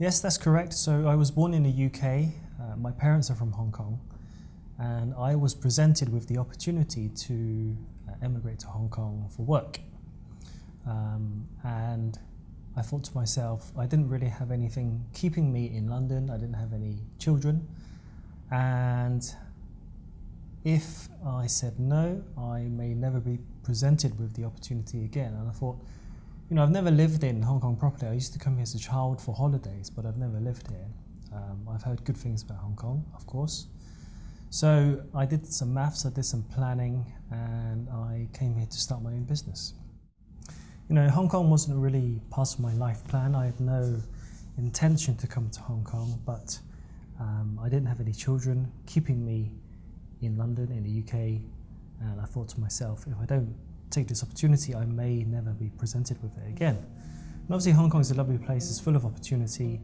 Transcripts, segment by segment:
Yes, that's correct. So I was born in the UK. My parents are from Hong Kong, and I was presented with the opportunity to emigrate to Hong Kong for work. And I thought to myself, I didn't really have anything keeping me in London. I didn't have any children. And if I said no, I may never be presented with the opportunity again. And I thought, I've never lived in Hong Kong properly. I used to come here as a child for holidays, but I've never lived here. I've heard good things about Hong Kong, of course. So I did some maths, I did some planning, and I came here to start my own business. Hong Kong wasn't really part of my life plan. I had no intention to come to Hong Kong, but I didn't have any children keeping me in London, in the UK, and I thought to myself, if I don't take this opportunity, I may never be presented with it again. And obviously Hong Kong is a lovely place, it's full of opportunity,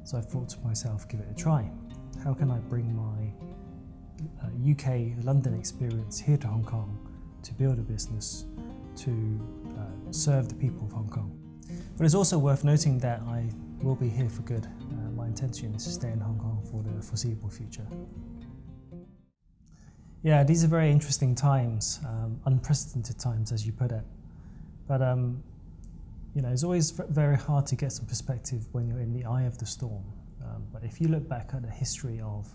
so I thought to myself, give it a try. How can I bring my UK, London experience here to Hong Kong to build a business, to serve the people of Hong Kong? But it's also worth noting that I will be here for good. My intention is to stay in Hong Kong for the foreseeable future. Yeah, these are very interesting times, unprecedented times, as you put it. But it's always very hard to get some perspective when you're in the eye of the storm. But if you look back at the history of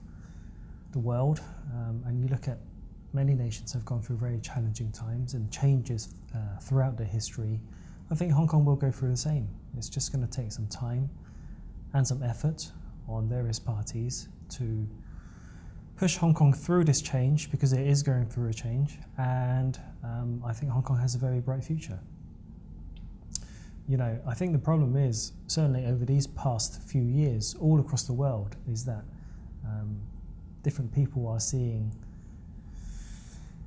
the world, and you look at many nations have gone through very challenging times and changes throughout their history, I think Hong Kong will go through the same. It's just going to take some time and some effort on various parties to push Hong Kong through this change, because it is going through a change, and I think Hong Kong has a very bright future. I think the problem is, certainly over these past few years, all across the world, is that different people are seeing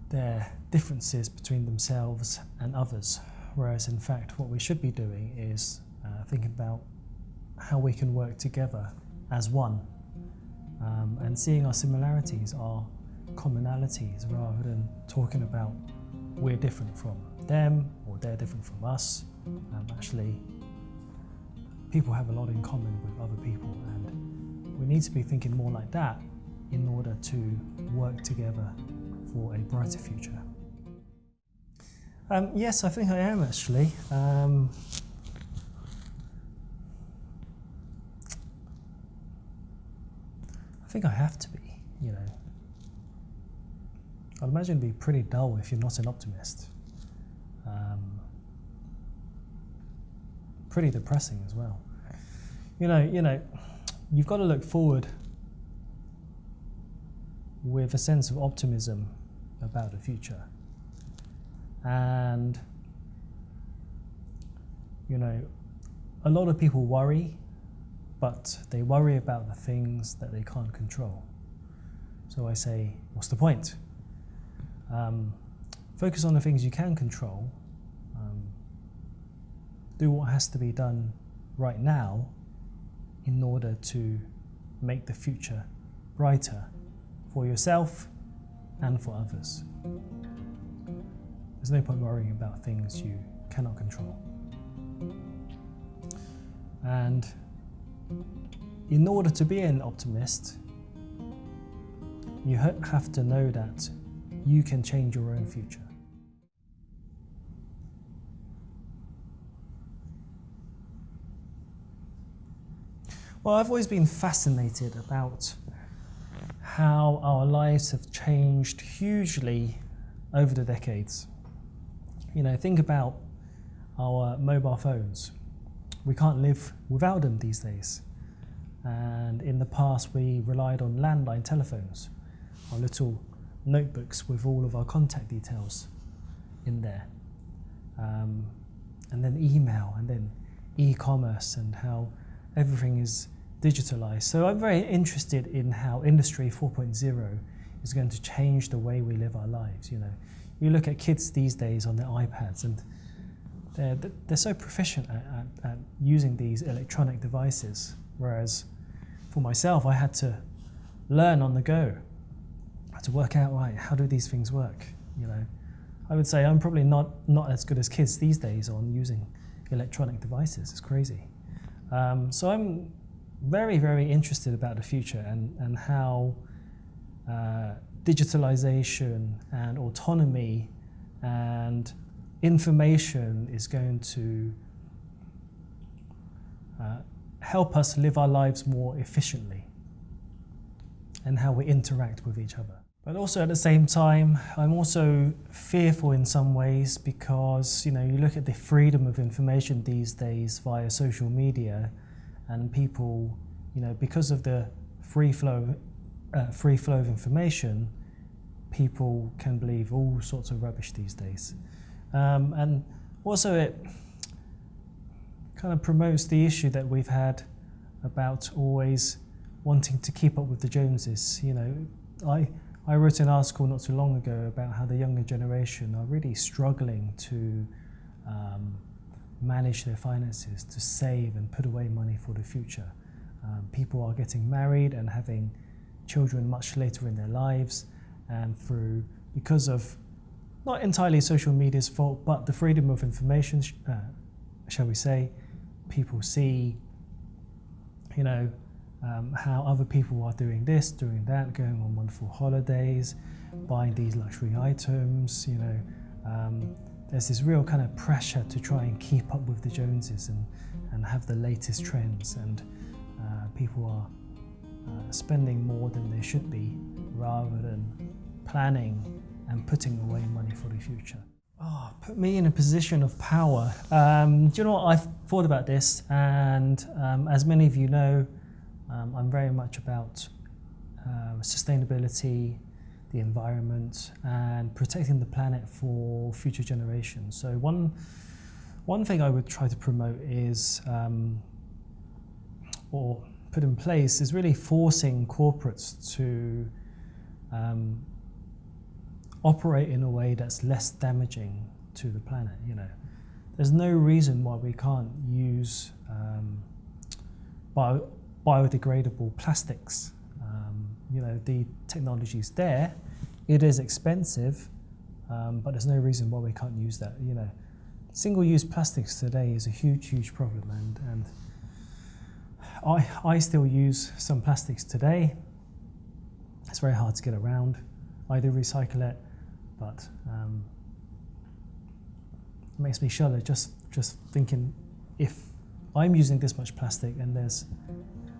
their differences between themselves and others, whereas in fact what we should be doing is thinking about how we can work together as one, and seeing our similarities, our commonalities, rather than talking about we're different from them or they're different from us. Actually, people have a lot in common with other people, and we need to be thinking more like that in order to work together for a brighter future. Yes, I think I am actually. I think I have to be, I'd imagine it'd be pretty dull if you're not an optimist. Pretty depressing as well. You've got to look forward with a sense of optimism about the future. And, a lot of people worry, but they worry about the things that they can't control. So I say, what's the point? Focus on the things you can control. Do what has to be done right now in order to make the future brighter for yourself and for others. There's no point worrying about things you cannot control. And in order to be an optimist, you have to know that you can change your own future. Well, I've always been fascinated about how our lives have changed hugely over the decades. Think about our mobile phones. We can't live without them these days. And in the past, we relied on landline telephones, our little notebooks with all of our contact details in there. And then email, and then e-commerce, and how everything is digitalized. So I'm very interested in how Industry 4.0 is going to change the way we live our lives. You look at kids these days on their iPads, and they're so proficient at using these electronic devices, whereas for myself, I had to learn on the go. I had to work out, right, how do these things work? I would say I'm probably not as good as kids these days on using electronic devices. It's crazy. So I'm very, very interested about the future and how digitalization and autonomy and information is going to help us live our lives more efficiently, and how we interact with each other. But also at the same time, I'm also fearful in some ways because, you look at the freedom of information these days via social media, and people, because of the free flow of information, people can believe all sorts of rubbish these days. And also it kind of promotes the issue that we've had about always wanting to keep up with the Joneses. I wrote an article not too long ago about how the younger generation are really struggling to manage their finances, to save and put away money for the future. People are getting married and having children much later in their lives, and because of not entirely social media's fault, but the freedom of information, shall we say, people see, how other people are doing this, doing that, going on wonderful holidays, buying these luxury items. There's this real kind of pressure to try and keep up with the Joneses and have the latest trends, and people are spending more than they should be, rather than planning and putting away money for the future. Put me in a position of power. Do you know what? I've thought about this, and as many of you know, I'm very much about sustainability, the environment, and protecting the planet for future generations. So one thing I would try to promote is, or put in place, is really forcing corporates to operate in a way that's less damaging to the planet. There's no reason why we can't use biodegradable plastics. The technology's there. It is expensive, but there's no reason why we can't use that. Single-use plastics today is a huge problem, and I still use some plastics today. It's very hard to get around. I do recycle it, but it makes me shudder just thinking, if I'm using this much plastic and there's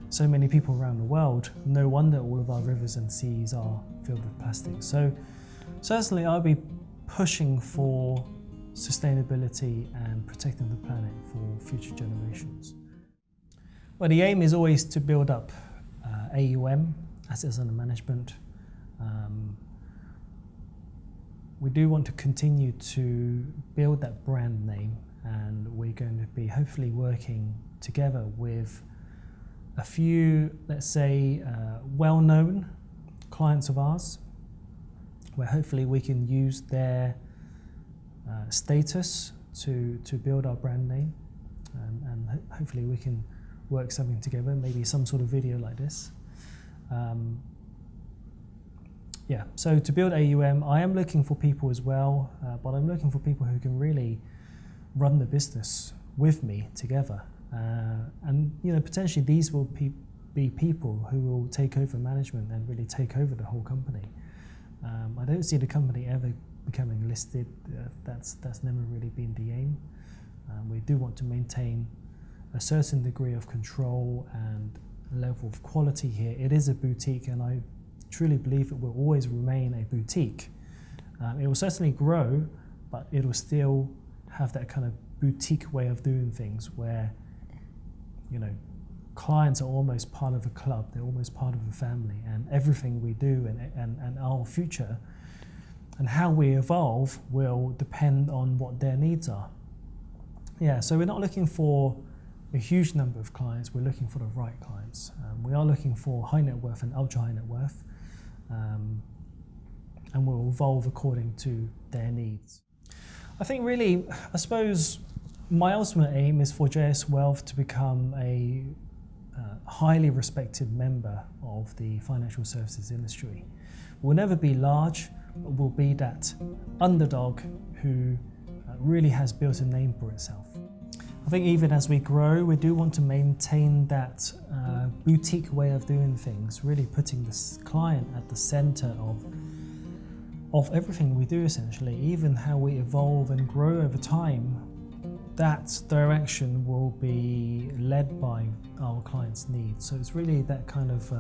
so many people around the world, no wonder all of our rivers and seas are filled with plastic. So certainly I'll be pushing for sustainability and protecting the planet for future generations. Well, the aim is always to build up AUM, assets under management. We do want to continue to build that brand name, and we're going to be hopefully working together with a few, let's say, well-known clients of ours, where hopefully we can use their status to build our brand name, and hopefully we can work something together, maybe some sort of video like this. So to build AUM, I am looking for people as well, but I'm looking for people who can really run the business with me together. And potentially these will be people who will take over management and really take over the whole company. I don't see the company ever becoming listed. That's never really been the aim. We do want to maintain a certain degree of control and level of quality here. It is a boutique, and I truly believe it will always remain a boutique. It will certainly grow, but it will still have that kind of boutique way of doing things where clients are almost part of a club, they're almost part of a family, and everything we do and our future and how we evolve will depend on what their needs are. So we're not looking for a huge number of clients, we're looking for the right clients. We are looking for high net worth and ultra high net worth, and we'll evolve according to their needs. I think really, I suppose my ultimate aim is for JS Wealth to become a highly respected member of the financial services industry. We'll never be large, but we'll be that underdog who really has built a name for itself. I think even as we grow, we do want to maintain that boutique way of doing things, really putting the client at the center of everything we do essentially, even how we evolve and grow over time. That direction will be led by our clients' needs. So it's really that kind of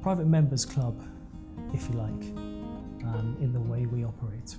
private members club, if you like, in the way we operate.